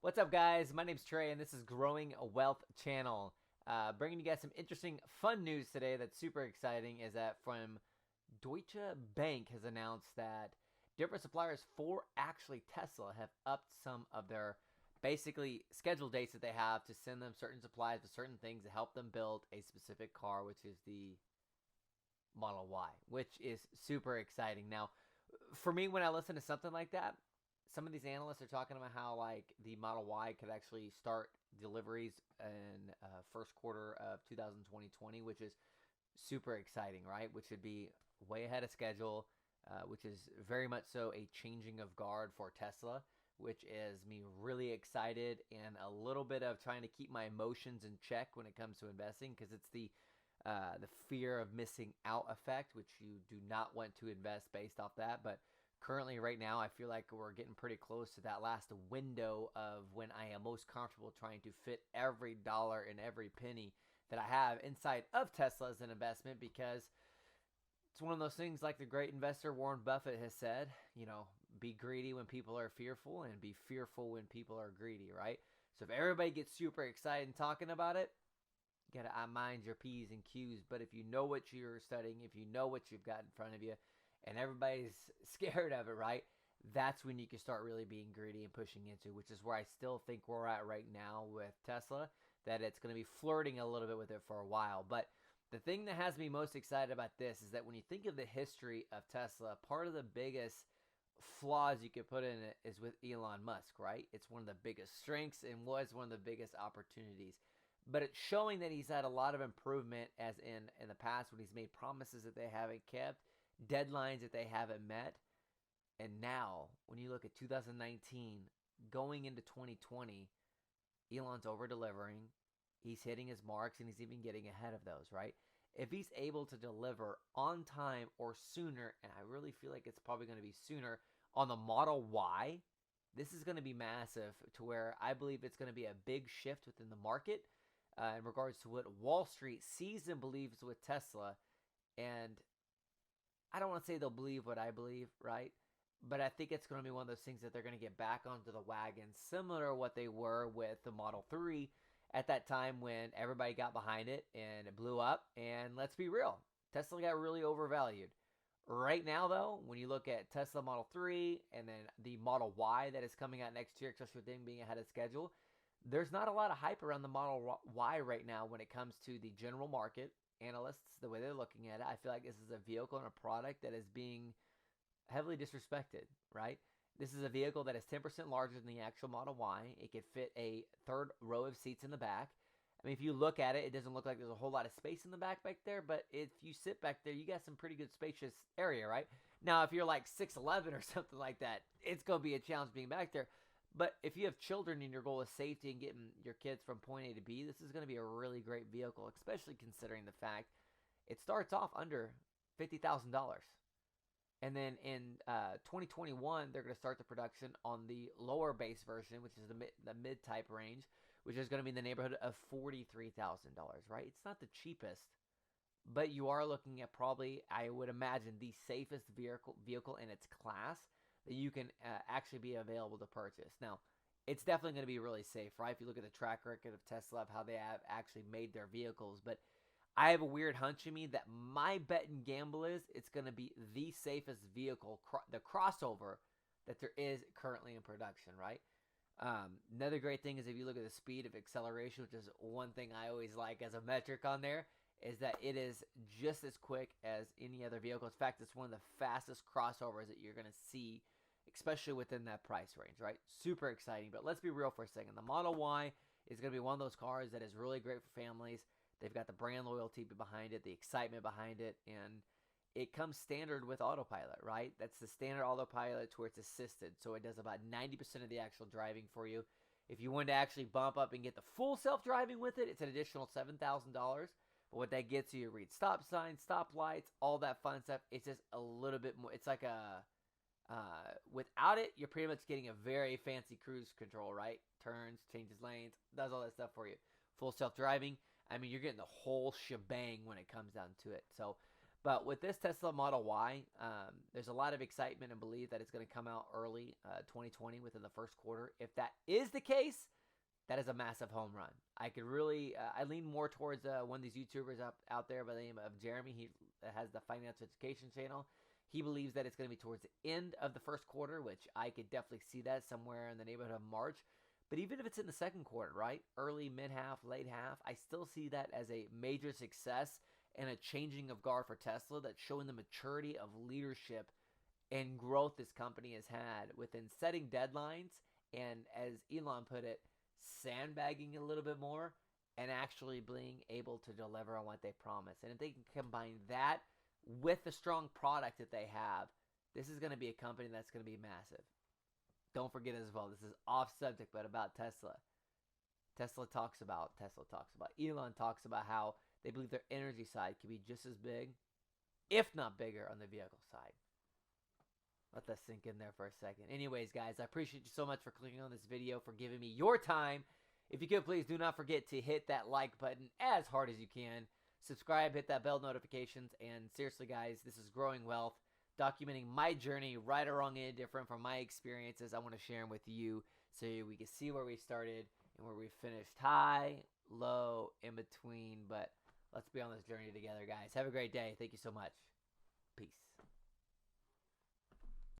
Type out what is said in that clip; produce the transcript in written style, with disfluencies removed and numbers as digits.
What's up, guys? My name's Trey, and this is Growing Wealth Channel. Bringing you guys some interesting, fun news today that's super exciting is that from Deutsche Bank has announced that different suppliers for actually Tesla have upped some of their basically scheduled dates that they have to send them certain supplies with certain things to help them build a specific car, which is the Model Y, which is super exciting. Now, for me, when I listen to something like that, some of these analysts are talking about how like the Model Y could actually start deliveries in first quarter of 2020, which is super exciting, right? Which would be way ahead of schedule, which is very much so a changing of guard for Tesla, which is me really excited and a little bit of trying to keep my emotions in check when it comes to investing because it's the fear of missing out effect, which you do not want to invest based off that. But currently, right now, I feel like we're getting pretty close to that last window of when I am most comfortable trying to fit every dollar and every penny that I have inside of Tesla as an investment because it's one of those things like the great investor Warren Buffett has said, be greedy when people are fearful and be fearful when people are greedy, right? So if everybody gets super excited and talking about it, you gotta mind your P's and Q's. But if you know what you're studying, if you know what you've got in front of you, and everybody's scared of it, right? That's when you can start really being greedy and pushing into, which is where I still think we're at right now with Tesla, that it's going to be flirting a little bit with it for a while. But the thing that has me most excited about this is that when you think of the history of Tesla, part of the biggest flaws you could put in it is with Elon Musk, right? It's one of the biggest strengths and was one of the biggest opportunities. But it's showing that he's had a lot of improvement as in the past when he's made promises that they haven't kept, deadlines that they haven't met. And now, when you look at 2019 going into 2020, Elon's over delivering. He's hitting his marks and he's even getting ahead of those, right? If he's able to deliver on time or sooner, and I really feel like it's probably going to be sooner on the Model Y, this is going to be massive to where I believe it's going to be a big shift within the market in regards to what Wall Street sees and believes with Tesla. And I don't want to say they'll believe what I believe, right? But I think it's going to be one of those things that they're going to get back onto the wagon, similar to what they were with the Model 3 at that time when everybody got behind it and it blew up. And let's be real, Tesla got really overvalued. Right now, though, when you look at Tesla Model 3 and then the Model Y that is coming out next year, especially with them being ahead of schedule, there's not a lot of hype around the Model Y right now when it comes to the general market analysts, the way they're looking at it. I feel like this is a vehicle and a product that is being heavily disrespected, right? This is a vehicle that is 10% larger than the actual Model Y. It could fit a third row of seats in the back. I mean, if you look at it, it doesn't look like there's a whole lot of space in the back there, but if you sit back there, you got some pretty good spacious area, right? Now, if you're like 6'11 or something like that, it's going to be a challenge being back there. But if you have children and your goal is safety and getting your kids from point A to B, this is going to be a really great vehicle, especially considering the fact it starts off under $50,000. And then in 2021, they're going to start the production on the lower base version, which is the mid-type range, which is going to be in the neighborhood of $43,000, right? It's not the cheapest, but you are looking at probably, I would imagine, the safest vehicle in its class that you can actually be available to purchase. Now, it's definitely going to be really safe, right? If you look at the track record of Tesla, of how they have actually made their vehicles, but I have a weird hunch in me that my bet and gamble is it's going to be the safest vehicle, the crossover that there is currently in production, right? Another great thing is if you look at the speed of acceleration, which is one thing I always like as a metric on there, is that it is just as quick as any other vehicle. In fact, it's one of the fastest crossovers that you're going to see, especially within that price range, right? Super exciting. But let's be real for a second. The Model Y is going to be one of those cars that is really great for families. They've got the brand loyalty behind it, the excitement behind it, and it comes standard with autopilot, right? That's the standard autopilot to where it's assisted. So it does about 90% of the actual driving for you. If you wanted to actually bump up and get the full self-driving with it, it's an additional $7,000. But what that gets you read stop signs, stop lights, all that fun stuff. It's just a little bit more. It's like without it, you're pretty much getting a very fancy cruise control, right? Turns, changes lanes, does all that stuff for you. Full self-driving. I mean, you're getting the whole shebang when it comes down to it. So, But with this Tesla Model Y, there's a lot of excitement and belief that it's going to come out early 2020 within the first quarter. If that is the case, that is a massive home run. I could really, I lean more towards one of these YouTubers out there by the name of Jeremy. He has the Financial Education channel. He believes that it's going to be towards the end of the first quarter, which I could definitely see that somewhere in the neighborhood of March. But even if it's in the second quarter, right? Early, mid-half, late half, I still see that as a major success and a changing of guard for Tesla that's showing the maturity of leadership and growth this company has had within setting deadlines and, as Elon put it, sandbagging a little bit more and actually being able to deliver on what they promise. And if they can combine that with the strong product that they have, this is going to be a company that's going to be massive. Don't forget as well, this is off subject, but about Tesla. Elon talks about how they believe their energy side can be just as big, if not bigger, on the vehicle side. Let that sink in there for a second. Anyways, guys, I appreciate you so much for clicking on this video, for giving me your time. If you could, please do not forget to hit that like button as hard as you can. Subscribe, hit that bell notifications, and seriously, guys, this is Growing Wealth, documenting my journey, right or wrong, any different from my experiences. I want to share them with you so we can see where we started and where we finished, high, low, in between. But let's be on this journey together, guys. Have a great day. Thank you so much. Peace.